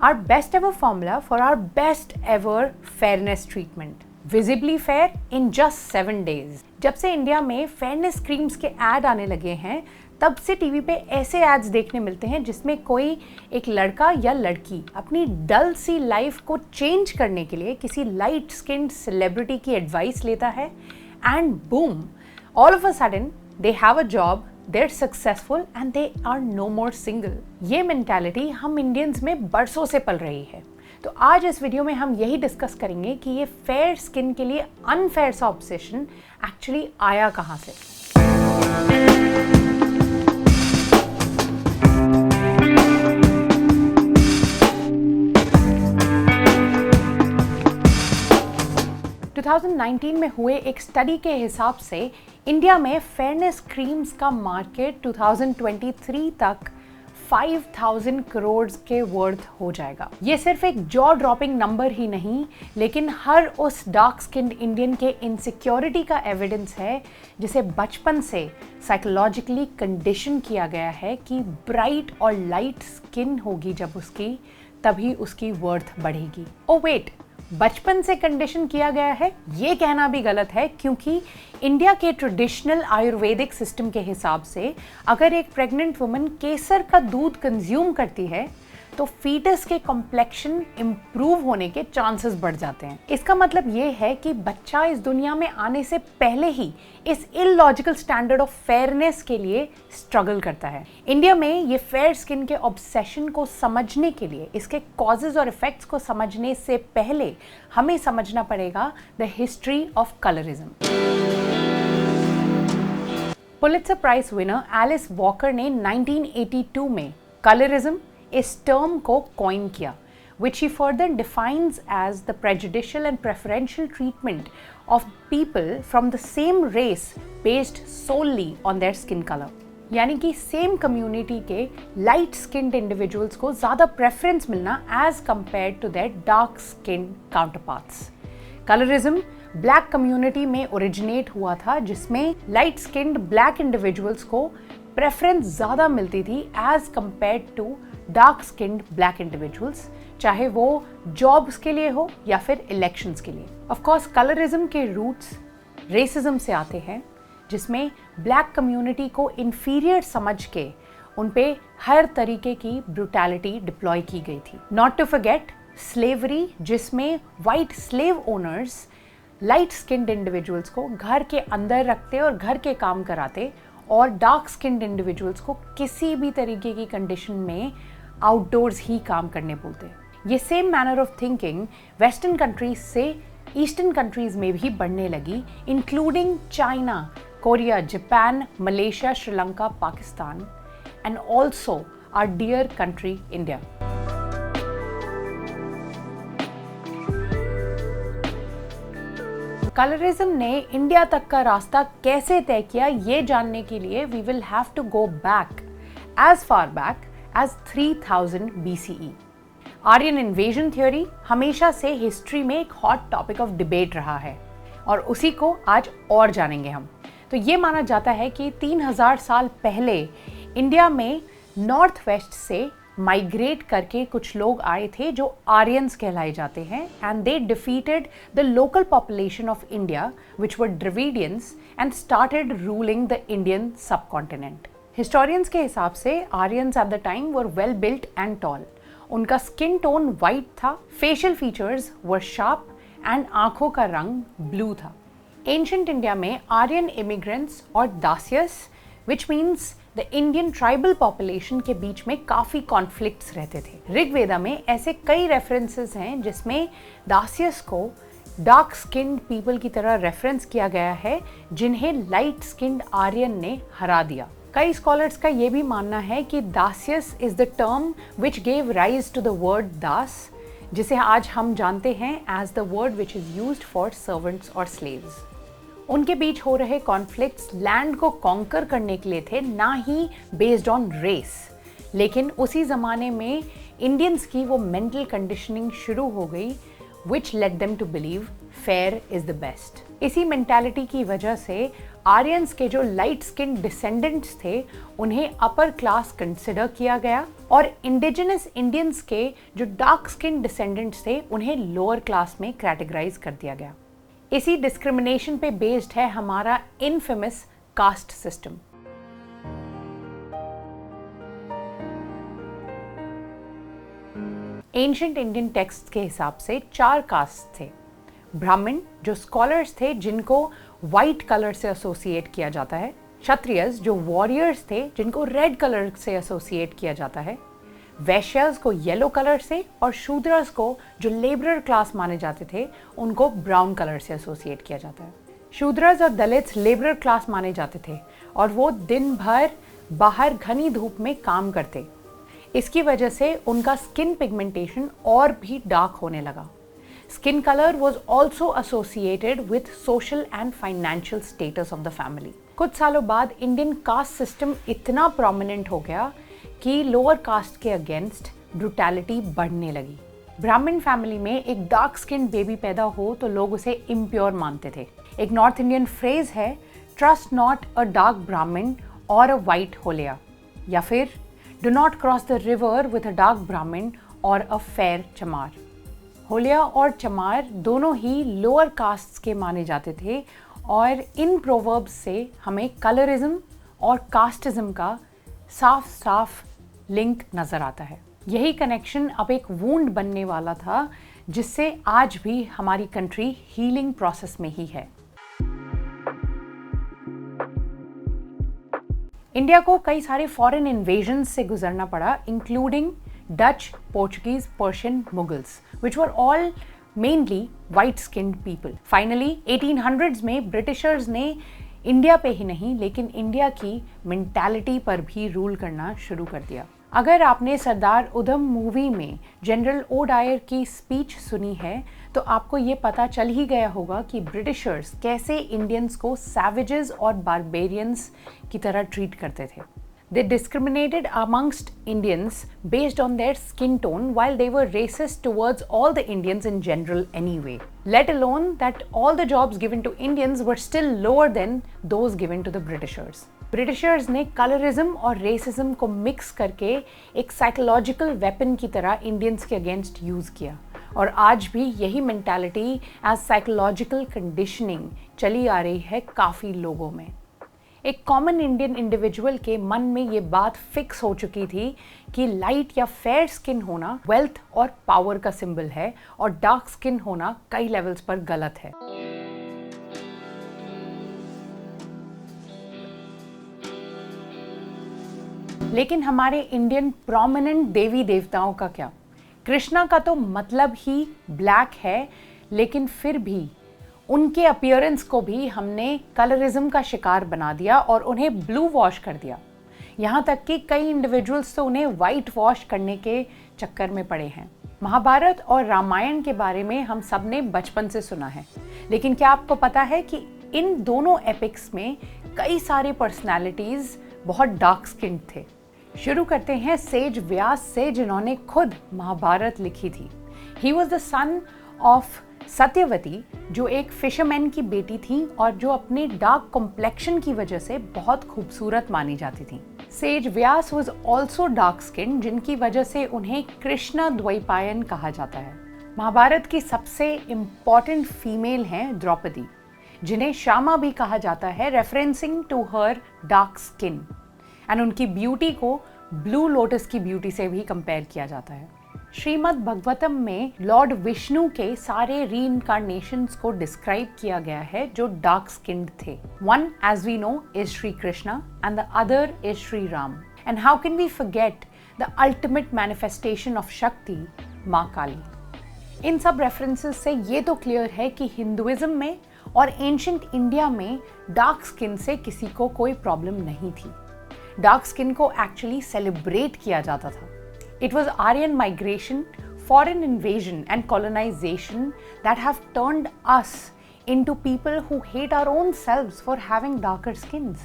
our best ever formula for our best ever fairness treatment. Visibly fair in just 7 days. जब से India में fairness creams के add आने लगे हैं, तब से टीवी पे ऐसे एड्स देखने मिलते हैं जिसमें कोई एक लड़का या लड़की अपनी डल सी लाइफ को चेंज करने के लिए किसी लाइट स्किन्ड सेलिब्रिटी की एडवाइस लेता है and boom, all of a sudden they have a job, they're successful and they are no more single. ये मेंटालिटी हम इंडियंस में बरसों से पल रही है। तो आज इस वीडियो में हम यही डिस्कस करेंगे कि ये फेयर स्किन के लिए अनफेयर सा ऑब्सेशन एक्चुअली आया कहाँ से। टू 2019 में हुए एक स्टडी के हिसाब से इंडिया में फेयरनेस क्रीम्स का मार्केट 2023 तक 5000 करोड़ के वर्थ हो जाएगा। ये सिर्फ एक जॉ ड्रॉपिंग नंबर ही नहीं, लेकिन हर उस डार्क स्किन्ड इंडियन के इनसिक्योरिटी का एविडेंस है जिसे बचपन से साइकोलॉजिकली कंडीशन किया गया है कि ब्राइट और लाइट स्किन होगी जब उसकी, तभी उसकी वर्थ बढ़ेगी। ओ वेट, बचपन से कंडीशन किया गया है, ये कहना भी गलत है, क्योंकि इंडिया के ट्रेडिशनल आयुर्वेदिक सिस्टम के हिसाब से अगर एक प्रेग्नेंट वुमन केसर का दूध कंज्यूम करती है तो फीटस के कॉम्प्लेक्शन इंप्रूव होने के चांसेस बढ़ जाते हैं। इसका मतलब ये है कि बच्चा इस दुनिया में आने से पहले ही इस इलॉजिकल स्टैंडर्ड ऑफ फेयरनेस के लिए स्ट्रगल करता है। इंडिया में ये फेयर स्किन के ऑब्सेशन को समझने के लिए, इसके कॉजेज और इफेक्ट्स को समझने से पहले हमें समझना पड़ेगा the history of colourism. Pulitzer Prize winner Alice Walker ने 1982 में कलरिज्म इस टर्म को कॉइन किया, which he further defines as the prejudicial and preferential treatment of people from the same race based solely on their skin color. यानी कि same community के light skinned individuals को ज़्यादा प्रेफरेंस मिलना as compared to their dark skinned counterparts. Colourism black community में originate हुआ था, जिसमें लाइट स्किन्ड ब्लैक इंडिविजुअल्स को प्रेफरेंस ज़्यादा मिलती थी as compared to dark skinned black individuals, चाहे वो जॉब्स के लिए हो या फिर इलेक्शंस के लिए। ऑफ कोर्स कलरिज्म के रूट्स रेसिज्म से आते हैं, जिसमें ब्लैक कम्युनिटी को इंफीरियर समझ के उन पे हर तरीके की ब्रूटैलिटी डिप्लॉय की गई थी। नॉट टू फॉरगेट स्लेवरी, जिसमें white slave owners light skinned individuals को घर के अंदर रखते और घर के काम कराते, और डार्क स्किन्ड इंडिविजुअल्स को किसी भी तरीके की कंडीशन में आउटडोर्स ही काम करने बोलते। ये same manner of thinking western countries से ईस्टर्न कंट्रीज में भी बढ़ने लगी, including China, Korea, Japan, Malaysia, Sri Lanka, Pakistan and also our dear country India. Colourism ने इंडिया तक का रास्ता कैसे तय किया, ये जानने के लिए we will have to go back as far back as 3000 BCE। Aryan invasion theory हमेशा से हिस्ट्री में एक हॉट टॉपिक ऑफ डिबेट रहा है, और उसी को आज और जानेंगे हम। तो ये माना जाता है कि 3000 साल पहले इंडिया में नॉर्थ वेस्ट से माइग्रेट करके कुछ लोग आए थे जो आर्यंस कहलाए जाते हैं, and they defeated the local population of India which were Dravidians and started ruling the Indian subcontinent. Historians के हिसाब से Aryans at the time were well built and tall. उनका स्किन टोन वाइट था, facial features were sharp and आंखों का रंग blue था। Ancient India में आर्यन इमिग्रेंट्स और Dasyus, which means the Indian tribal population के बीच में काफ़ी कॉन्फ्लिक्ट्स रहते थे। ऋग्वेदा में ऐसे कई रेफरेंसेस हैं जिसमें दासियस को डार्क स्किन्ड पीपल की तरह रेफरेंस किया गया है, जिन्हें लाइट स्किन्ड आर्यन ने हरा दिया। कई स्कॉलर्स का ये भी मानना है कि Dasyus is the term which gave rise to the word das, जिसे आज हम जानते हैं as the word which is used for servants और स्लेव्स। उनके बीच हो रहे कॉन्फ्लिक्ट्स लैंड को कॉन्कर करने के लिए थे, ना ही बेस्ड ऑन रेस। लेकिन उसी ज़माने में इंडियंस की वो मेंटल कंडीशनिंग शुरू हो गई which led them to believe fair is the best. इसी मेंटालिटी की वजह से आर्यंस के जो लाइट स्किन डिसेंडेंट्स थे उन्हें अपर क्लास कंसिडर किया गया और इंडिजिनस इंडियंस के जो डार्क स्किन डिसेंडेंट्स थे उन्हें लोअर क्लास में कैटेगराइज कर दिया गया। इसी डिस्क्रिमिनेशन पे बेस्ड है हमारा infamous caste system. Ancient Indian text के हिसाब से 4 कास्ट थे। ब्राह्मण जो स्कॉलर्स थे जिनको वाइट कलर से एसोसिएट किया जाता है, क्षत्रियस जो वॉरियर्स थे जिनको रेड कलर से एसोसिएट किया जाता है, वैश्यस को येलो कलर से और शूद्रस को जो लेबरर क्लास माने जाते थे उनको ब्राउन कलर से एसोसिएट किया जाता है। शूद्रस और दलित्स लेबरर क्लास माने जाते थे और वो दिन भर बाहर घनी धूप में काम करते। इसकी वजह से उनका स्किन पिगमेंटेशन और भी डार्क होने लगा। Skin colour was also associated with social and financial status of the family. कुछ सालों बाद इंडियन कास्ट सिस्टम इतना प्रोमिनेंट हो गया कि लोअर कास्ट के अगेंस्ट ब्रूटैलिटी बढ़ने लगी। ब्राह्मण फैमिली में एक डार्क स्किन बेबी पैदा हो तो लोग उसे इम्प्योर मानते थे। एक नॉर्थ इंडियन फ्रेज है, ट्रस्ट नॉट अ डार्क ब्राह्मण और अ वाइट होलिया, या फिर do not cross the river with a dark ब्राह्मण और अ फेयर चमार। होलिया और चमार दोनों ही लोअर कास्ट के माने जाते थे और इन प्रोवर्ब्स से हमें कलरिज्म और कास्टिज्म का साफ साफ लिंक नजर आता है। यही कनेक्शन अब एक वूंड बनने वाला था जिससे आज भी हमारी कंट्री हीलिंग प्रोसेस में ही है। इंडिया को कई सारे फॉरेन इन्वेजन्स से गुजरना पड़ा, including Dutch, Portuguese, Persian, Mughals, which were all mainly white-skinned people. Finally, 1800s में ब्रिटिशर्स ने इंडिया पे ही नहीं लेकिन इंडिया की मेंटालिटी पर भी रूल करना शुरू कर दिया। अगर आपने सरदार उधम मूवी में जनरल ओ डायर की स्पीच सुनी है तो आपको ये पता चल ही गया होगा कि ब्रिटिशर्स कैसे इंडियंस को सैवेजेस और बारबेरियंस की तरह ट्रीट करते थे। They discriminated amongst Indians based on their skin tone while they were racist towards all the Indians in general anyway. Let alone that all the jobs given to Indians were still lower than those given to the Britishers. Britishers ने colorism और racism को mix करके एक psychological weapon की तरह Indians के against use किया और आज भी यही mentality as psychological conditioning चली आ रही है काफ़ी लोगों में। एक कॉमन इंडियन इंडिविजुअल के मन में ये बात फिक्स हो चुकी थी कि लाइट या फेयर स्किन होना वेल्थ और पावर का सिंबल है और डार्क स्किन होना कई लेवल्स पर गलत है। लेकिन हमारे इंडियन प्रोमिनेंट देवी देवताओं का क्या? कृष्णा का तो मतलब ही ब्लैक है, लेकिन फिर भी उनके अपीयरेंस को भी हमने कलरिज्म का शिकार बना दिया और उन्हें ब्लू वॉश कर दिया। यहाँ तक कि कई इंडिविजुअल्स तो उन्हें वाइट वॉश करने के चक्कर में पड़े हैं। महाभारत और रामायण के बारे में हम सब ने बचपन से सुना है, लेकिन क्या आपको पता है कि इन दोनों एपिक्स में कई सारे पर्सनालिटीज बहुत डार्क स्किन थे। शुरू करते हैं सेज व्यास से, जिन्होंने खुद महाभारत लिखी थी। He was the son of Satyavati, जो एक फिशरमैन की बेटी थी और जो अपने डार्क कॉम्प्लेक्शन की वजह से बहुत खूबसूरत मानी जाती थी। Says Vyas was also dark skin, जिनकी वजह से उन्हें कृष्ण द्वैपायन कहा जाता है। महाभारत की सबसे इम्पॉर्टेंट फीमेल हैं द्रौपदी, जिन्हें श्यामा भी कहा जाता है, referencing to her dark skin, and उनकी ब्यूटी को ब्लू लोटस की ब्यूटी से भी कंपेयर किया जाता है। श्रीमद् भगवतम में लॉर्ड विष्णु के सारे रीइंकार्नेशंस को डिस्क्राइब किया गया है जो डार्क स्किन्ड थे। One, as we know, is Sri Krishna and the other is Sri Ram. And how can we forget the ultimate manifestation of Shakti, माँ काली? इन सब रेफरेंसेस से ये तो क्लियर है कि हिंदुइज्म में और एंशिएंट इंडिया में डार्क स्किन से किसी को कोई प्रॉब्लम नहीं थी। डार्क स्किन को एक्चुअली सेलिब्रेट किया जाता था। It was Aryan migration, foreign invasion and colonization that have turned us into people who hate our own selves for having darker skins.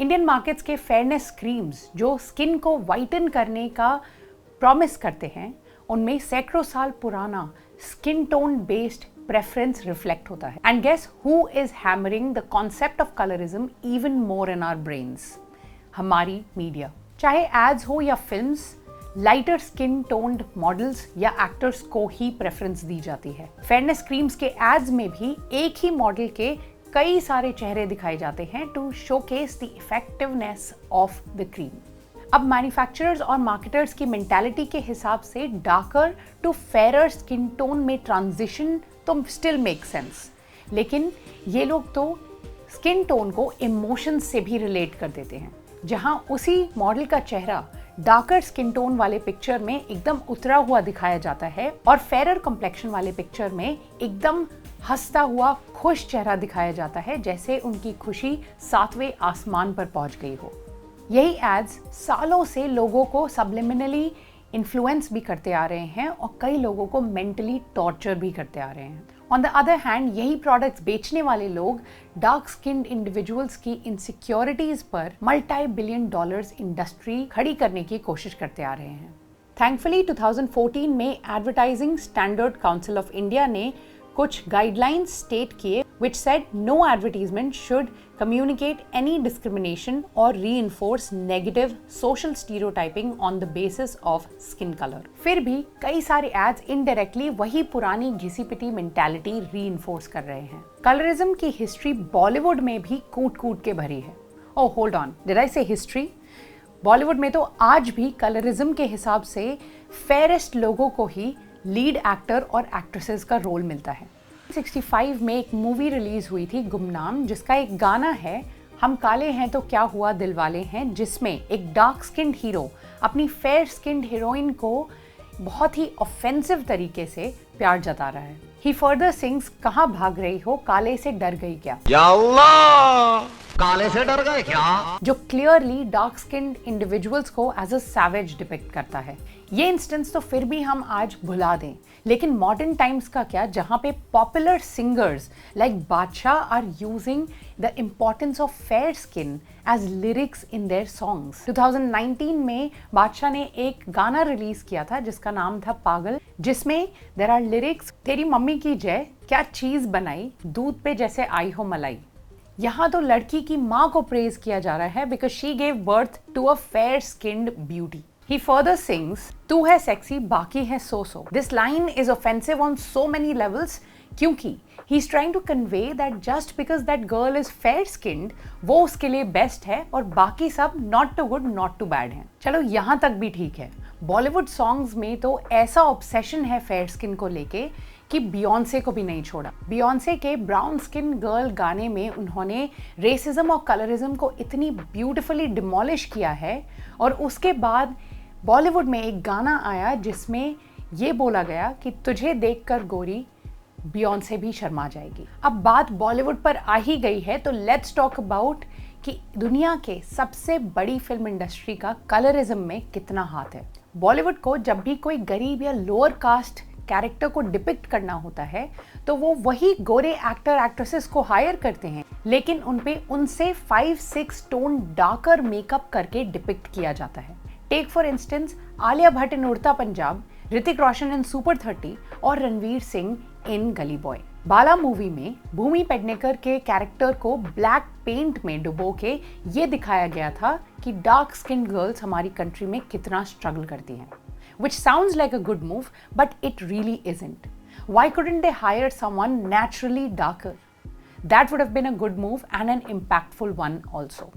Indian markets के फेयरनेस क्रीम्स जो skin को वाइटन करने का promise करते हैं, उनमें सैकड़ों साल पुराना skin tone based preference reflect होता है। And guess who is hammering the concept of colourism even more in our brains? हमारी मीडिया। चाहे एड्स हो या films, lighter skin toned models या एक्टर्स को ही प्रेफरेंस दी जाती है। फेयरनेस क्रीम्स के एड्स में भी एक ही मॉडल के कई सारे चेहरे दिखाए जाते हैं to showcase the effectiveness of the cream. अब मैन्युफैक्चरर्स और मार्केटर्स की मेंटालिटी के हिसाब से darker to fairer skin tone में ट्रांजिशन तो स्टिल मेक सेंस, लेकिन ये लोग तो स्किन टोन को इमोशंस से भी रिलेट कर देते हैं। जहां उसी मॉडल का चेहरा डार्कर स्किन टोन वाले पिक्चर में एकदम उतरा हुआ दिखाया जाता है और फेरर कॉम्प्लेक्शन वाले पिक्चर में एकदम हंसता हुआ खुश चेहरा दिखाया जाता है, जैसे उनकी खुशी 7वें आसमान पर पहुंच गई हो। यही एड्स सालों से लोगों को सबलिमिनली इन्फ्लुएंस भी करते आ रहे हैं और कई लोगों को मेंटली टॉर्चर भी करते आ रहे हैं। ऑन द अदर हैंड, यही प्रोडक्ट्स बेचने वाले लोग डार्क स्किन्ड इंडिविजुअल्स की इनसिक्योरिटीज पर मल्टी बिलियन डॉलर्स इंडस्ट्री खड़ी करने की कोशिश करते आ रहे हैं। थैंकफुली 2014 में advertising standard council of India ने कुछ गाइडलाइंस स्टेट किए which said no advertisement should communicate any discrimination or reinforce negative social stereotyping on the basis of skin color। फिर भी कई सारे एड्स इनडायरेक्टली वही पुरानी घिसी पिटी मेंटालिटी रीइंफोर्स कर रहे हैं। कलरिज्म की हिस्ट्री बॉलीवुड में भी कूट कूट के भरी है। ओह होल्ड ऑन, डिड आई से हिस्ट्री? बॉलीवुड में तो आज भी कलरिज्म के हिसाब से फेयरेस्ट लोगों को ही लीड एक्टर और एक्ट्रेसेस का रोल मिलता है। 1965 में एक मूवी रिलीज हुई थी गुमनाम, जिसका एक गाना है हम काले हैं तो क्या हुआ दिलवाले हैं, जिसमें एक डार्क स्किन्ड हीरो अपनी फेयर स्किन्ड हीरोइन को बहुत ही ऑफेंसिव तरीके से प्यार जता रहा है। ही फर्दर सिंग्स, कहाँ भाग रही हो, काले से डर गई क्या? या अल्लाह, काले से डर गए क्या? जो क्लियरली डार्क स्किन्ड इंडिविजुअल्स को एज अ सैवेज डिपिक्ट करता है। ये इंस्टेंस तो फिर भी हम आज भुला दें, लेकिन मॉडर्न टाइम्स का क्या, जहां पे popular singers like Badshah are using the importance of fair skin as lyrics in their songs. 2019 में बादशाह ने एक गाना रिलीज किया था जिसका नाम था पागल, जिसमें देयर आर लिरिक्स, तेरी मम्मी की जय, क्या चीज बनाई, दूध पे जैसे आई हो मलाई। यहाँ तो लड़की की माँ को प्रेज किया जा रहा है because she gave birth to a fair skinned beauty. He further sings, तू है सेक्सी बाकी है सो सो। This line is offensive on so many levels क्योंकि he's trying to convey that just because that girl is fair skinned, वो उसके लिए best है और बाकी सब not too good, not too bad हैं। चलो यहाँ तक भी ठीक है। बॉलीवुड सॉन्ग्स में तो ऐसा ऑब्सेशन है फेयर स्किन को लेके कि बियॉन्से को भी नहीं छोड़ा। बियॉन्से के ब्राउन स्किन गर्ल गाने में उन्होंने रेसिज्म और कलरिज्म को इतनी ब्यूटिफुली डिमोलिश किया है, और उसके बाद बॉलीवुड में एक गाना आया जिसमें ये बोला गया कि तुझे देखकर गोरी बियॉन्से भी शर्मा जाएगी। अब बात बॉलीवुड पर आ ही गई है तो लेट्स टॉक अबाउट कि दुनिया के सबसे बड़ी फिल्म इंडस्ट्री का कलरिज्म में कितना हाथ है। बॉलीवुड को जब भी कोई गरीब या लोअर कास्ट कैरेक्टर को डिपिक्ट करना होता है तो वो वही गोरे एक्टर एक्ट्रेसेस को हायर करते हैं, लेकिन उनपे उनसे 5-6 टोन डार्कर मेकअप करके डिपिक्ट किया जाता है। Take for instance Alia Bhatt in Udta Punjab, Hrithik Roshan in super 30 और रणवीर सिंह इन गली बॉय। बाला मूवी में भूमि पेडनेकर के कैरेक्टर को ब्लैक पेंट में डुबो के ये दिखाया गया था कि डार्क स्किन गर्ल्स हमारी कंट्री में कितना स्ट्रगल करती हैं, which sounds like a good move, but it really isn't. Why couldn't they hire someone naturally darker? That would have been a good move and an impactful one also.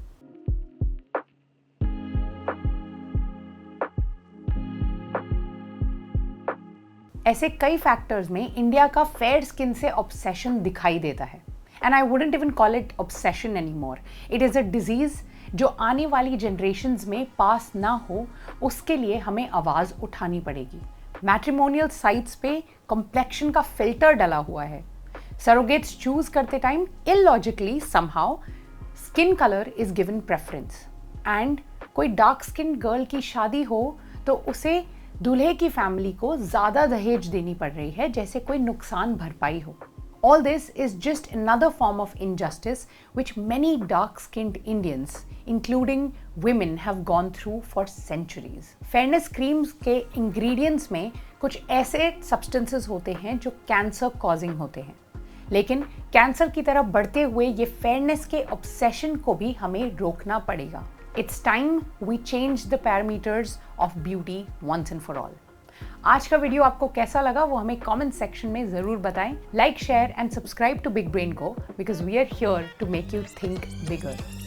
ऐसे कई factors में India का fair skin से obsession दिखाई देता है, and I wouldn't even call it obsession any more. It is a disease जो आने वाली जनरेशन्स में पास ना हो, उसके लिए हमें आवाज़ उठानी पड़ेगी। मैट्रिमोनियल साइट्स पे कॉम्प्लेक्शन का फिल्टर डला हुआ है। सरोगेट्स चूज करते time illogically somehow skin colour is given preference, and कोई डार्क स्किन गर्ल की शादी हो तो उसे दूल्हे की फैमिली को ज़्यादा दहेज देनी पड़ रही है जैसे कोई नुकसान भरपाई हो। All this is just another form of injustice which many dark-skinned Indians, including women, have gone through for centuries. Fairness creams के ingredients में कुछ ऐसे substances होते हैं जो cancer causing होते हैं, लेकिन कैंसर की तरफ बढ़ते हुए ये फेयरनेस के ऑब्सेशन को भी हमें रोकना पड़ेगा. It's time we change the parameters of beauty once and for all. आज का वीडियो आपको कैसा लगा वो हमें कमेंट सेक्शन में जरूर बताएं. Like, share and subscribe to Big Brain को, because we are here to make you think bigger.